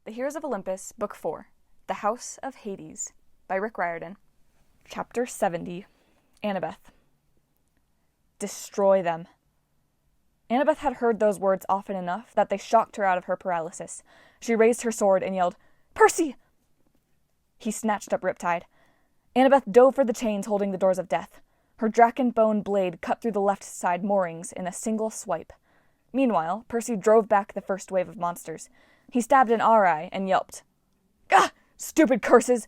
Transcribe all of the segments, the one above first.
The Heroes of Olympus, Book 4, The House of Hades, by Rick Riordan. Chapter 70, Annabeth. Destroy them. Annabeth had heard those words often enough that they shocked her out of her paralysis. She raised her sword and yelled, "Percy!" He snatched up Riptide. Annabeth dove for the chains holding the doors of death. Her draken bone blade cut through the left side moorings in a single swipe. Meanwhile, Percy drove back the first wave of monsters. He stabbed an Arai and yelped, "Gah! Stupid curses!"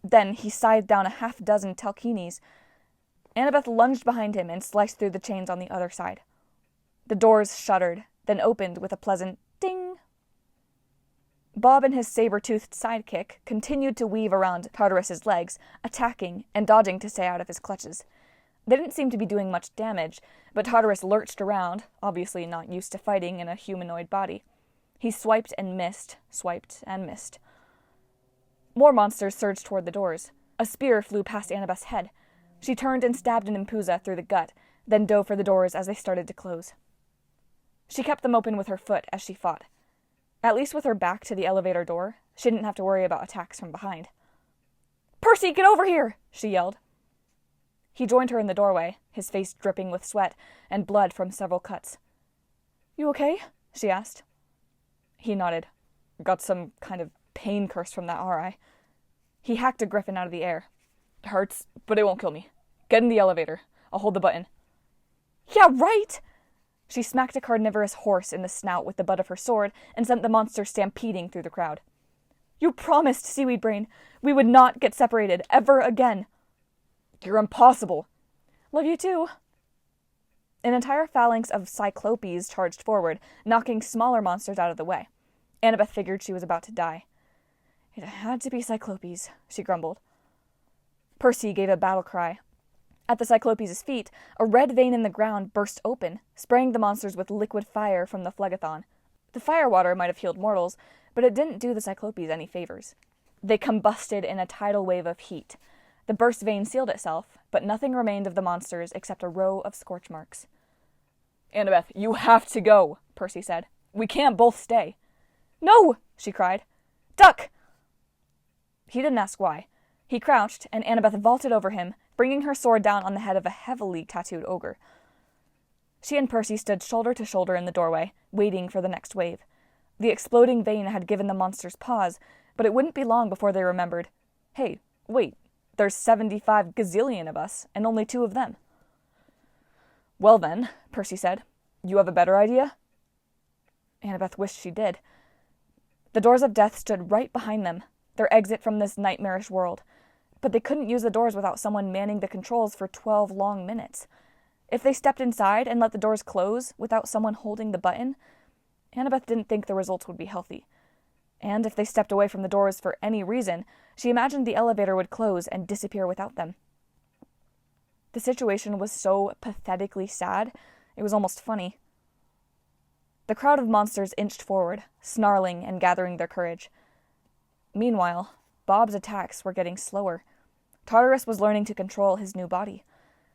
Then he scythed down a half-dozen Telkinis. Annabeth lunged behind him and sliced through the chains on the other side. The doors shuddered, then opened with a pleasant ding. Bob and his saber-toothed sidekick continued to weave around Tartarus's legs, attacking and dodging to stay out of his clutches. They didn't seem to be doing much damage, but Tartarus lurched around, obviously not used to fighting in a humanoid body. He swiped and missed. More monsters surged toward the doors. A spear flew past Annabeth's head. She turned and stabbed an Impuza through the gut, then dove for the doors as they started to close. She kept them open with her foot as she fought. At least with her back to the elevator door, she didn't have to worry about attacks from behind. "Percy, get over here!" she yelled. He joined her in the doorway, his face dripping with sweat and blood from several cuts. "You okay?" she asked. He nodded. "Got some kind of pain curse from that Arai." He hacked a griffin out of the air. "It hurts, but it won't kill me. Get in the elevator. I'll hold the button." "Yeah, right!" She smacked a carnivorous horse in the snout with the butt of her sword and sent the monster stampeding through the crowd. "You promised, Seaweed Brain, we would not get separated ever again." "You're impossible." "Love you too." An entire phalanx of Cyclopes charged forward, knocking smaller monsters out of the way. Annabeth figured she was about to die. "It had to be Cyclopes," she grumbled. Percy gave a battle cry. At the Cyclopes' feet, a red vein in the ground burst open, spraying the monsters with liquid fire from the phlegathon. The firewater might have healed mortals, but it didn't do the Cyclopes any favors. They combusted in a tidal wave of heat. The burst vein sealed itself, but nothing remained of the monsters except a row of scorch marks. "Annabeth, you have to go," Percy said. "We can't both stay." "No!" she cried. "Duck!" He didn't ask why. He crouched, and Annabeth vaulted over him, bringing her sword down on the head of a heavily tattooed ogre. She and Percy stood shoulder to shoulder in the doorway, waiting for the next wave. The exploding vein had given the monsters pause, but it wouldn't be long before they remembered, "Hey, wait, there's 75 gazillion of us, and only 2 of them." "Well then," Percy said, "you have a better idea?" Annabeth wished she did. The doors of death stood right behind them, their exit from this nightmarish world. But they couldn't use the doors without someone manning the controls for 12 long minutes. If they stepped inside and let the doors close without someone holding the button, Annabeth didn't think the results would be healthy. And if they stepped away from the doors for any reason, she imagined the elevator would close and disappear without them. The situation was so pathetically sad, it was almost funny. The crowd of monsters inched forward, snarling and gathering their courage. Meanwhile, Bob's attacks were getting slower. Tartarus was learning to control his new body.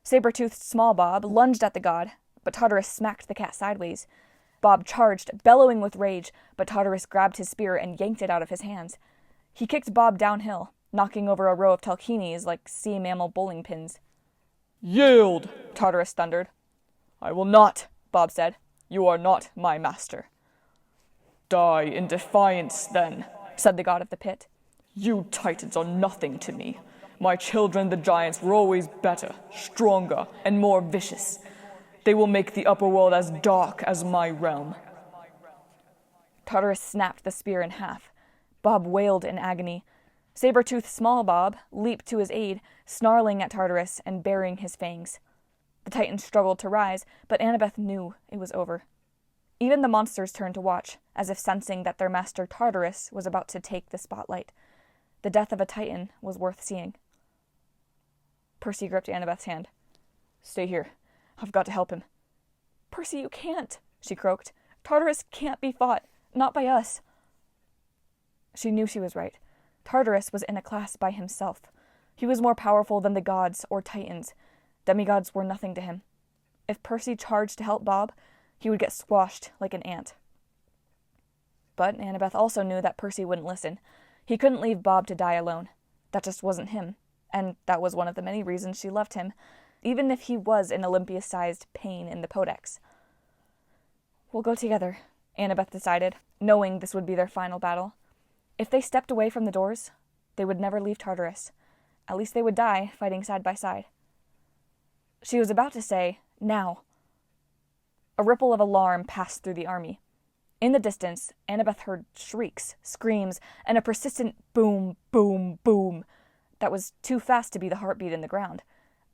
Saber-toothed small Bob lunged at the god, but Tartarus smacked the cat sideways. Bob charged, bellowing with rage, but Tartarus grabbed his spear and yanked it out of his hands. He kicked Bob downhill, knocking over a row of Telkinis like sea mammal bowling pins. "Yield!" Tartarus thundered. "I will not," Bob said. "You are not my master." "Die in defiance, then," said the god of the pit. "You titans are nothing to me. My children, the giants, were always better, stronger, and more vicious. They will make the upper world as dark as my realm." Tartarus snapped the spear in half. Bob wailed in agony. Saber-toothed small Bob leaped to his aid, snarling at Tartarus and baring his fangs. The titan struggled to rise, but Annabeth knew it was over. Even the monsters turned to watch, as if sensing that their master Tartarus was about to take the spotlight. The death of a titan was worth seeing. Percy gripped Annabeth's hand. "Stay here. I've got to help him." "Percy, you can't," she croaked. "Tartarus can't be fought. Not by us." She knew she was right. Tartarus was in a class by himself. He was more powerful than the gods or titans. Demigods were nothing to him. If Percy charged to help Bob, he would get squashed like an ant. But Annabeth also knew that Percy wouldn't listen. He couldn't leave Bob to die alone. That just wasn't him, and that was one of the many reasons she loved him, even if he was an Olympia-sized pain in the Podex. "We'll go together," Annabeth decided, knowing this would be their final battle. If they stepped away from the doors, they would never leave Tartarus. At least they would die, fighting side by side. She was about to say, "Now." A ripple of alarm passed through the army. In the distance, Annabeth heard shrieks, screams, and a persistent boom, boom, boom that was too fast to be the heartbeat in the ground,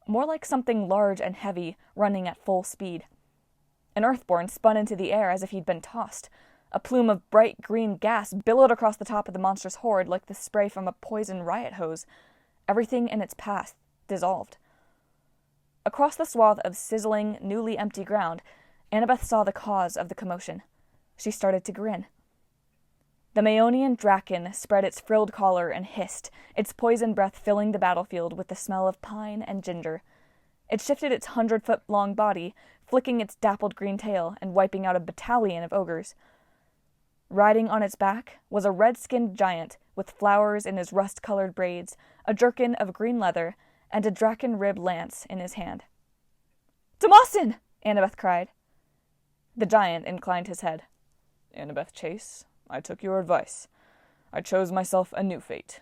more like something large and heavy running at full speed. An Earthborn spun into the air as if he'd been tossed. A plume of bright green gas billowed across the top of the monstrous horde like the spray from a poison riot hose. Everything in its path dissolved. Across the swath of sizzling, newly empty ground, Annabeth saw the cause of the commotion. She started to grin. The Maeonian Draken spread its frilled collar and hissed, its poison breath filling the battlefield with the smell of pine and ginger. It shifted its 100-foot-long body, flicking its dappled green tail and wiping out a battalion of ogres. Riding on its back was a red-skinned giant with flowers in his rust-colored braids, a jerkin of green leather, and a draken-ribbed lance in his hand. "Tomasin!" Annabeth cried. The giant inclined his head. "Annabeth Chase, I took your advice. I chose myself a new fate.